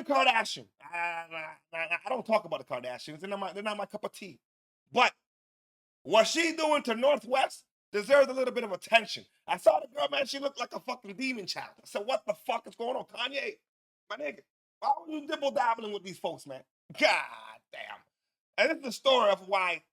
Kardashian. I don't talk about the Kardashians. They're not my cup of tea. But what she doing to Northwest deserves a little bit of attention. I saw the girl, man. She looked like a fucking demon child. I said, what the fuck is going on? Kanye, my nigga, why were you dibble dabbling with these folks, man? God damn. And this is the story of why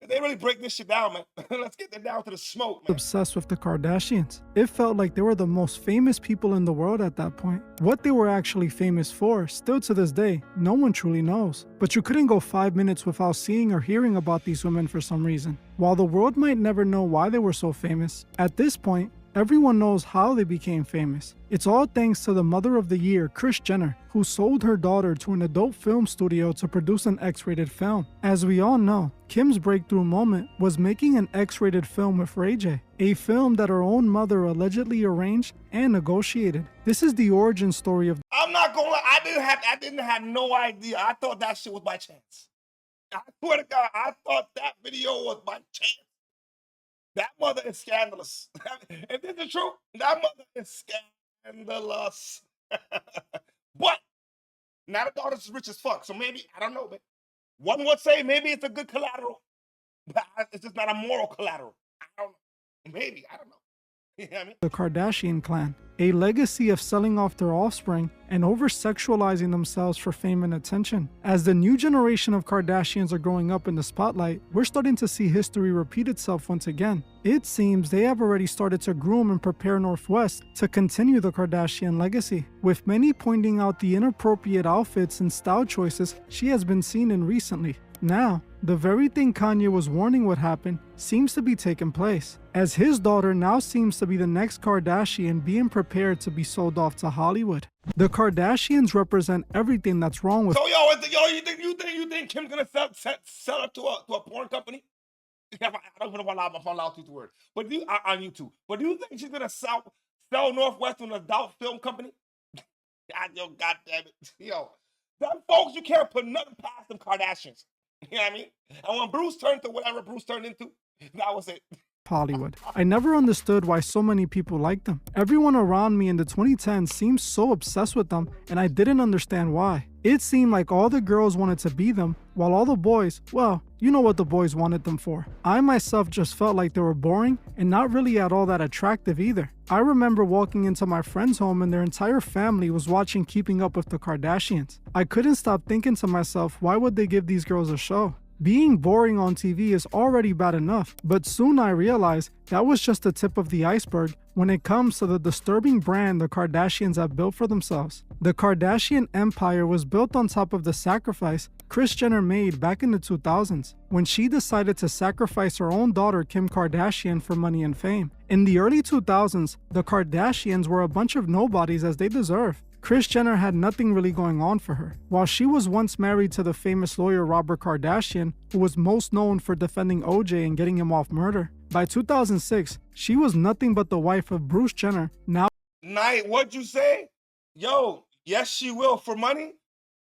they really break this shit down, man. Let's get it down to the smoke, man. Obsessed with the Kardashians. It felt like they were the most famous people in the world at that point. What they were actually famous for, still to this day, no one truly knows. But you couldn't go 5 minutes without seeing or hearing about these women for some reason. While the world might never know why they were so famous, at this point, everyone knows how they became famous. It's all thanks to the mother of the year, Kris Jenner, who sold her daughter to an adult film studio to produce an X-rated film. As we all know, Kim's breakthrough moment was making an X-rated film with Ray J, a film that her own mother allegedly arranged and negotiated. This is the origin story of— I'm not gonna lie, I didn't have no idea. I thought that shit was by chance. I swear to God, I thought that video was by chance. That mother is scandalous. If this is true, that mother is scandalous. But now the daughter's rich as fuck, so maybe, I don't know, man. One would say maybe it's a good collateral, but it's just not a moral collateral. I don't know. Maybe, I don't know. You know what I mean? the Kardashian clan, a legacy of selling off their offspring and over-sexualizing themselves for fame and attention. As the new generation of Kardashians are growing up in the spotlight, we're starting to see history repeat itself once again. It seems they have already started to groom and prepare Northwest to continue the Kardashian legacy, with many pointing out the inappropriate outfits and style choices she has been seen in recently. Now, the very thing Kanye was warning would happen seems to be taking place, as his daughter now seems to be the next Kardashian being prepared to be sold off to Hollywood. The Kardashians represent everything that's wrong with— So you think Kim's gonna sell it to a porn company? I don't even know if I'm allowed to use the word, but on YouTube. But do you think she's gonna sell Northwest to an adult film company? God damn it, yo, them folks, you can't put nothing past them Kardashians. You know what I mean? And when Bruce turned to whatever Bruce turned into, that was it. Hollywood. I never understood why so many people liked them. Everyone around me in the 2010s seemed so obsessed with them, and I didn't understand why. It seemed like all the girls wanted to be them, while all the boys, well, you know what the boys wanted them for. I myself just felt like they were boring and not really at all that attractive either. I remember walking into my friend's home and their entire family was watching Keeping Up with the Kardashians. I couldn't stop thinking to myself, why would they give these girls a show? Being boring on TV is already bad enough, but soon I realized that was just the tip of the iceberg when it comes to the disturbing brand the Kardashians have built for themselves. The Kardashian empire was built on top of the sacrifice Kris Jenner made back in the 2000s, when she decided to sacrifice her own daughter Kim Kardashian for money and fame. In the early 2000s, the Kardashians were a bunch of nobodies, as they deserve. Kris Jenner had nothing really going on for her. While she was once married to the famous lawyer Robert Kardashian, who was most known for defending OJ and getting him off murder, by 2006, she was nothing but the wife of Bruce Jenner. Now, Night, what'd you say? Yo, yes, she will for money.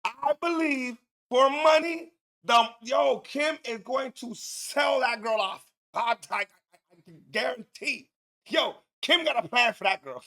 I believe for money, Kim is going to sell that girl off. I can guarantee. Yo, Kim got a plan for that girl.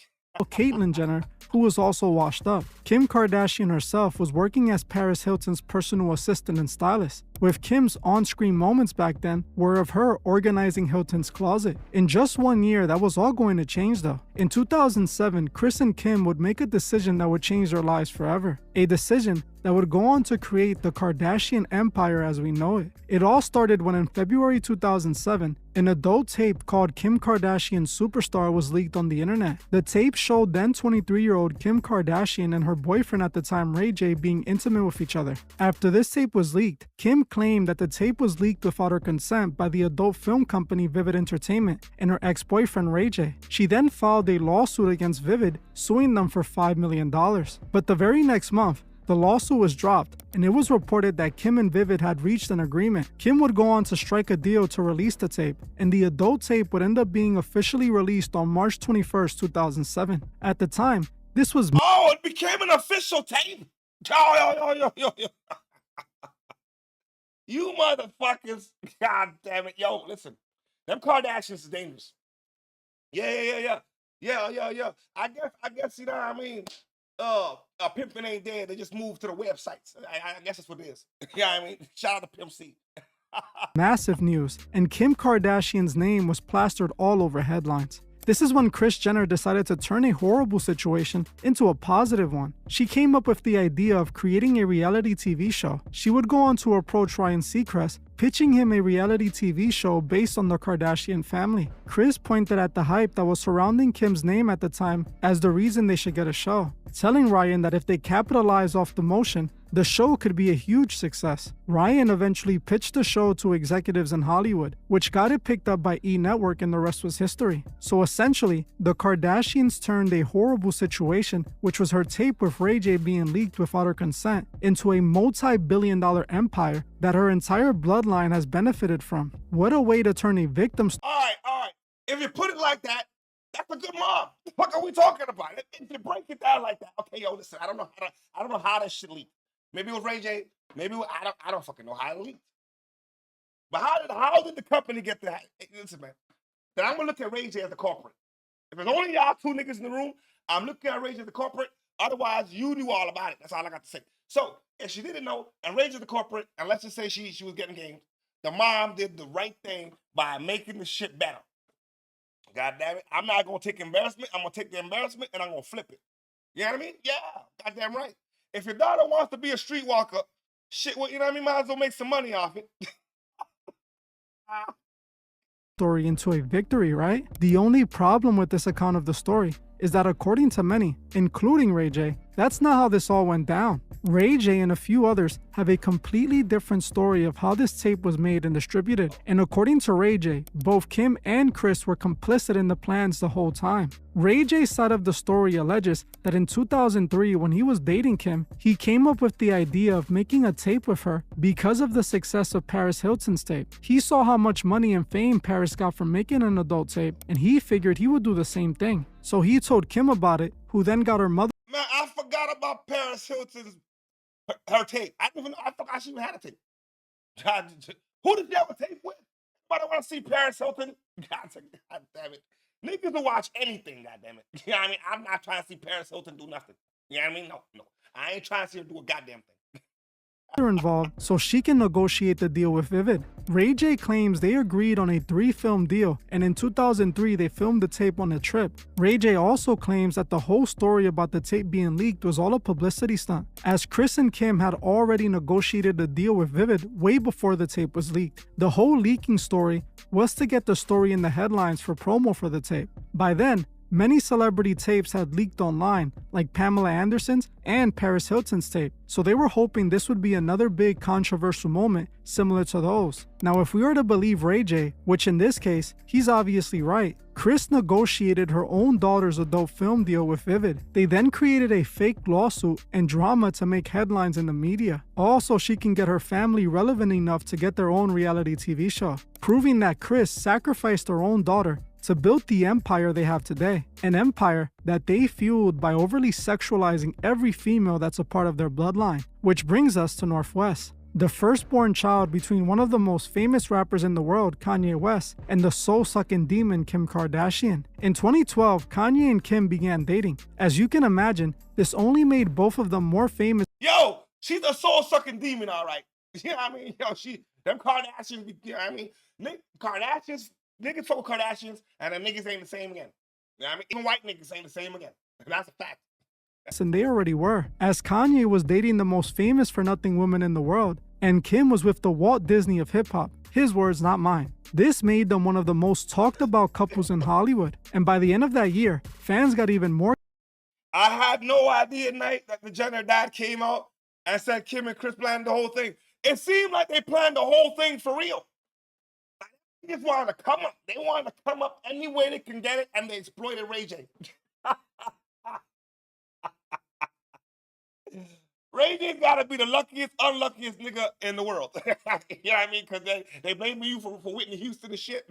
Caitlyn Jenner, who was also washed up. Kim Kardashian herself was working as Paris Hilton's personal assistant and stylist, with Kim's on-screen moments back then were of her organizing Hilton's closet. In just 1 year, that was all going to change though. In 2007, Kris and Kim would make a decision that would change their lives forever. A decision that would go on to create the Kardashian empire as we know it. It all started when in February 2007, an adult tape called Kim Kardashian Superstar was leaked on the internet. The tape showed then 23-year-old Kim Kardashian and her boyfriend at the time, Ray J, being intimate with each other. After this tape was leaked, Kim claimed that the tape was leaked without her consent by the adult film company Vivid Entertainment and her ex-boyfriend Ray J. She then filed a lawsuit against Vivid, suing them for $5 million. But the very next month, the lawsuit was dropped, and it was reported that Kim and Vivid had reached an agreement. Kim would go on to strike a deal to release the tape, and the adult tape would end up being officially released on March 21st, 2007. At the time, this was— Oh, it became an official tape. Yo. You motherfuckers. God damn it. Yo, listen. Them Kardashians is dangerous. Yeah. I guess, you know what I mean? Pimpin' ain't dead. They just moved to the websites. I guess that's what it is. Yeah, I mean, shout out to Pimp C. Massive news, and Kim Kardashian's name was plastered all over headlines. This is when Kris Jenner decided to turn a horrible situation into a positive one. She came up with the idea of creating a reality TV show. She would go on to approach Ryan Seacrest, pitching him a reality TV show based on the Kardashian family. Kris pointed at the hype that was surrounding Kim's name at the time as the reason they should get a show, telling Ryan that if they capitalize off the motion, the show could be a huge success. Ryan eventually pitched the show to executives in Hollywood, which got it picked up by E! Network, and the rest was history. So essentially, the Kardashians turned a horrible situation, which was her tape with Ray J being leaked without her consent, into a multi-billion-dollar empire that her entire bloodline has benefited from. What a way to turn a victim. All right. If you put it like that, that's a good mom. What the fuck are we talking about? If you break it down like that, okay, yo, listen, I don't know how that shit leaked. Maybe it was Ray J. Maybe it was, I don't fucking know how it leaked. But how did the company get that? Hey, listen, man. Then I'm gonna look at Ray J as the corporate. If it's only y'all two niggas in the room, I'm looking at Ray J as the corporate. Otherwise, you knew all about it. That's all I got to say. So if she didn't know, and Ray J the corporate, and let's just say she was getting games, the mom did the right thing by making the shit better. God damn it. I'm not gonna take embarrassment. I'm gonna take the embarrassment and I'm gonna flip it. You know what I mean? Yeah, goddamn right. If your daughter wants to be a streetwalker, shit, well, you know what I mean? Might as well make some money off it. Story into a victory, right? The only problem with this account of the story is that according to many, including Ray J, that's not how this all went down. Ray J and a few others have a completely different story of how this tape was made and distributed. And according to Ray J, both Kim and Kris were complicit in the plans the whole time. Ray J's side of the story alleges that in 2003, when he was dating Kim, he came up with the idea of making a tape with her because of the success of Paris Hilton's tape. He saw how much money and fame Paris got from making an adult tape, and he figured he would do the same thing. So he told Kim about it, who then got her mother. Man, I forgot about Paris Hilton's her tape. I forgot she even had a tape. Who did you have a tape with? But I want to see Paris Hilton. God damn it. Niggas will watch anything, goddamn it. You know what I mean? I'm not trying to see Paris Hilton do nothing. You know what I mean? No. I ain't trying to see her do a goddamn thing. Involved so she can negotiate the deal with Vivid. Ray J claims they agreed on a 3-film deal, and in 2003 they filmed the tape on a trip. Ray J also claims that the whole story about the tape being leaked was all a publicity stunt, as Kris and Kim had already negotiated a deal with Vivid way before the tape was leaked. The whole leaking story was to get the story in the headlines for promo for the tape. By then, many celebrity tapes had leaked online, like Pamela Anderson's and Paris Hilton's tape, so they were hoping this would be another big controversial moment similar to those. Now, if we are to believe Ray J, which in this case, he's obviously right, Kris negotiated her own daughter's adult film deal with Vivid. They then created a fake lawsuit and drama to make headlines in the media. Also, she can get her family relevant enough to get their own reality TV show, proving that Kris sacrificed her own daughter to build the empire they have today. An empire that they fueled by overly sexualizing every female that's a part of their bloodline. Which brings us to Northwest, the firstborn child between one of the most famous rappers in the world, Kanye West, and the soul-sucking demon Kim Kardashian. In 2012, Kanye and Kim began dating. As you can imagine, this only made both of them more famous. Yo, she's a soul-sucking demon, all right. You know what I mean? Yo, them Kardashians, you know what I mean? Niggas fuck with Kardashians, and the niggas ain't the same again. You know what I mean? Even white niggas ain't the same again. That's a fact. And they already were, as Kanye was dating the most famous for-nothing woman in the world, and Kim was with the Walt Disney of hip-hop. His words, not mine. This made them one of the most talked-about couples in Hollywood, and by the end of that year, fans got even more. I had no idea, Night, that the Jenner dad came out and said Kim and Kris planned the whole thing. It seemed like they planned the whole thing for real. They just wanted to come up. They wanted to come up any way they can get it, and they exploited Ray J. Ray J's gotta be the luckiest, unluckiest nigga in the world. You know what I mean? Because they blame you for Whitney Houston and shit.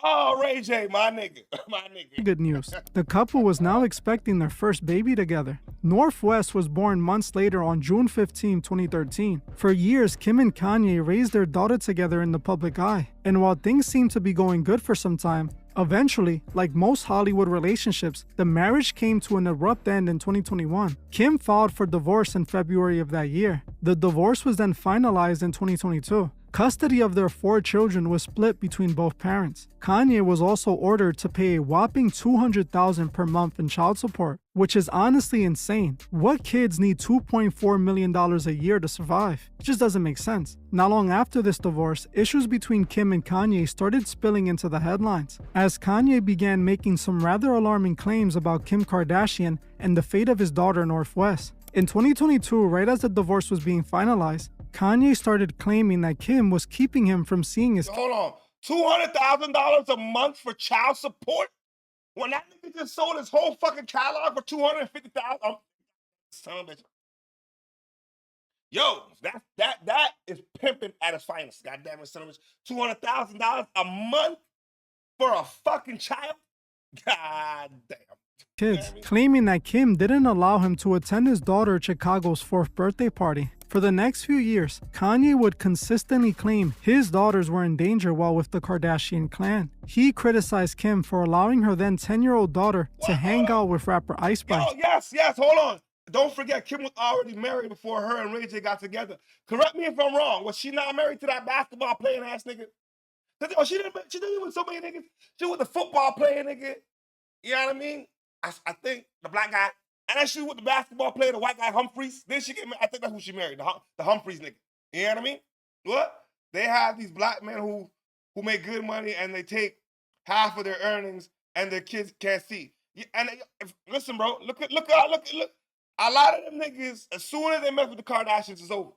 Oh, Ray J, my nigga. Good news. The couple was now expecting their first baby together. Northwest was born months later on June 15, 2013. For years, Kim and Kanye raised their daughter together in the public eye. And while things seemed to be going good for some time, Eventually, like most Hollywood relationships, the marriage came to an abrupt end in 2021. Kim filed for divorce in February of that year. The divorce was then finalized in 2022. Custody of their 4 children was split between both parents. Kanye was also ordered to pay a whopping $200,000 per month in child support, which is honestly insane. What kids need $2.4 million a year to survive? It just doesn't make sense. Not long after this divorce, issues between Kim and Kanye started spilling into the headlines, as Kanye began making some rather alarming claims about Kim Kardashian and the fate of his daughter North West. In 2022, right as the divorce was being finalized, Kanye started claiming that Kim was keeping him from seeing his. Hold on, $200,000 a month for child support? When that nigga just sold his whole fucking catalog for $250,000, son of a bitch. Yo, that is pimping at its finest. Goddamn it, son of a bitch. $200,000 a month for a fucking child? God damn. Kids, claiming that Kim didn't allow him to attend his daughter Chicago's 4th birthday party. For the next few years, Kanye would consistently claim his daughters were in danger while with the Kardashian clan. He criticized Kim for allowing her then 10-year-old daughter to hang out with rapper Ice Spice. Yo, yes, hold on. Don't forget, Kim was already married before her and Ray J got together. Correct me if I'm wrong. Was she not married to that basketball playing ass nigga? She didn't with so many niggas. She was the football playing nigga. You know what I mean? I think the black guy. And then she with the basketball player, the white guy Humphreys. Then she get married. I think that's who she married, the Humphreys nigga. You know what I mean? What? They have these black men who make good money and they take half of their earnings and their kids can't see. And listen, bro, look. A lot of them niggas, as soon as they mess with the Kardashians, it's over.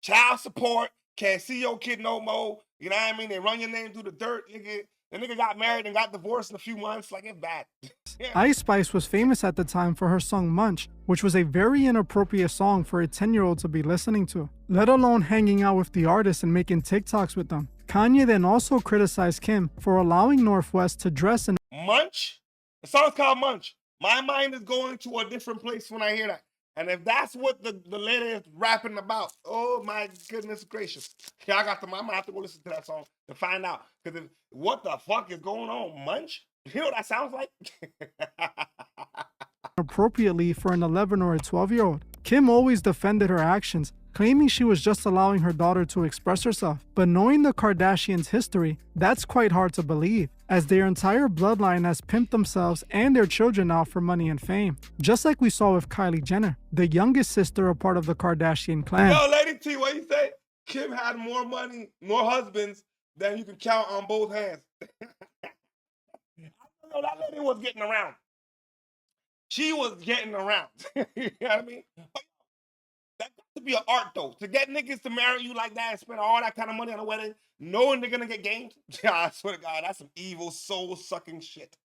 Child support, can't see your kid no more. You know what I mean? They run your name through the dirt, nigga. The nigga got married and got divorced in a few months. Like, it's bad. Yeah. Ice Spice was famous at the time for her song Munch, which was a very inappropriate song for a 10-year-old to be listening to, let alone hanging out with the artist and making TikToks with them. Kanye then also criticized Kim for allowing North West to dress in Munch? The song's called Munch. My mind is going to a different place when I hear that. And if that's what the lady is rapping about, oh my goodness gracious. Yeah, I'm gonna have to go listen to that song to find out. Because what the fuck is going on? Munch? You know what that sounds like? appropriately for an 11 or a 12-year-old. Kim always defended her actions, claiming she was just allowing her daughter to express herself. But knowing the Kardashians' history, that's quite hard to believe, as their entire bloodline has pimped themselves and their children out for money and fame. Just like we saw with Kylie Jenner, the youngest sister a part of the Kardashian clan. Yo, Lady T, what you say? Kim had more money, more husbands than you can count on both hands. I know that lady was getting around. She was getting around. You know what I mean? But that got to be an art, though. To get niggas to marry you like that and spend all that kind of money on a wedding, knowing they're gonna get gamed. Yeah, I swear to God, that's some evil, soul-sucking shit.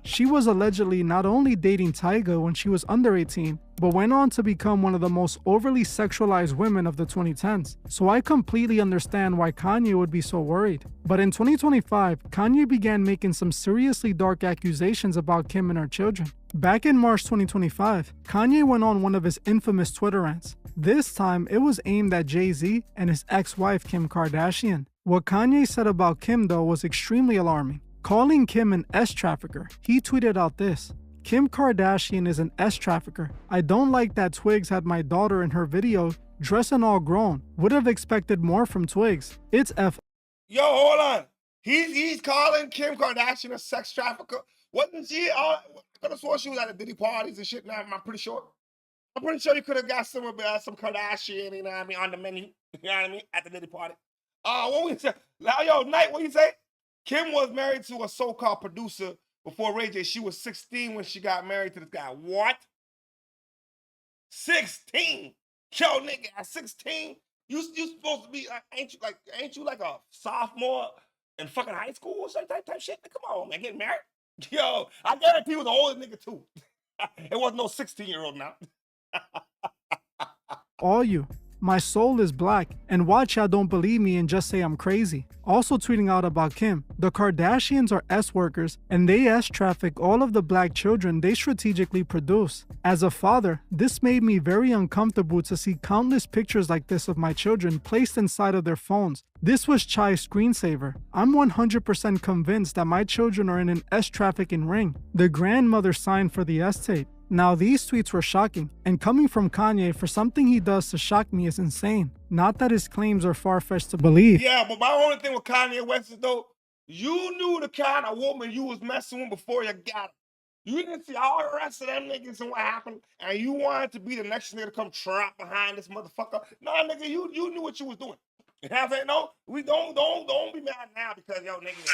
She was allegedly not only dating Tyga when she was under 18, but went on to become one of the most overly sexualized women of the 2010s. So I completely understand why Kanye would be so worried. But in 2025, Kanye began making some seriously dark accusations about Kim and her children. Back in March 2025, Kanye went on one of his infamous Twitter rants. This time, it was aimed at Jay-Z and his ex-wife Kim Kardashian. What Kanye said about Kim, though, was extremely alarming. Calling Kim an S-trafficker, he tweeted out this: "Kim Kardashian is an S-trafficker. I don't like that Twigs had my daughter in her video dressing all grown. Would have expected more from Twigs. It's F." Yo, hold on. He's calling Kim Kardashian a sex trafficker. Wasn't she? I could have sworn she was at the Diddy parties and shit. Now I'm pretty sure. I'm pretty sure you could have got some Kardashian, you know what I mean, on the menu. You know what I mean, at the Diddy party. What we say? Yo, Knight, what you say? Kim was married to a so-called producer before Ray J. She was 16 when she got married to this guy. What? 16? Yo, nigga, at 16, you supposed to be ain't you like a sophomore in fucking high school or some type shit? Come on, man, getting married? Yo, I guarantee he was an older nigga too. It wasn't no 16-year-old now. All you. My soul is black, and watch y'all don't believe me and just say I'm crazy. Also tweeting out about Kim, the Kardashians are S-workers, and they S-traffic all of the black children they strategically produce. As a father, this made me very uncomfortable to see countless pictures like this of my children placed inside of their phones. This was Chai's screensaver. I'm 100% convinced that my children are in an S-trafficking ring. The grandmother signed for the S-tape. Now these tweets were shocking, and coming from Kanye for something he does to shock me is insane. Not that his claims are far-fetched to believe. Yeah, but my only thing with Kanye West is though, you knew the kind of woman you was messing with before you got her. You didn't see all the rest of them niggas and what happened, and you wanted to be the next nigga to come trap behind this motherfucker. Nah, nigga, you knew what you was doing. You know what I'm saying? No, we don't be mad now because yo nigga.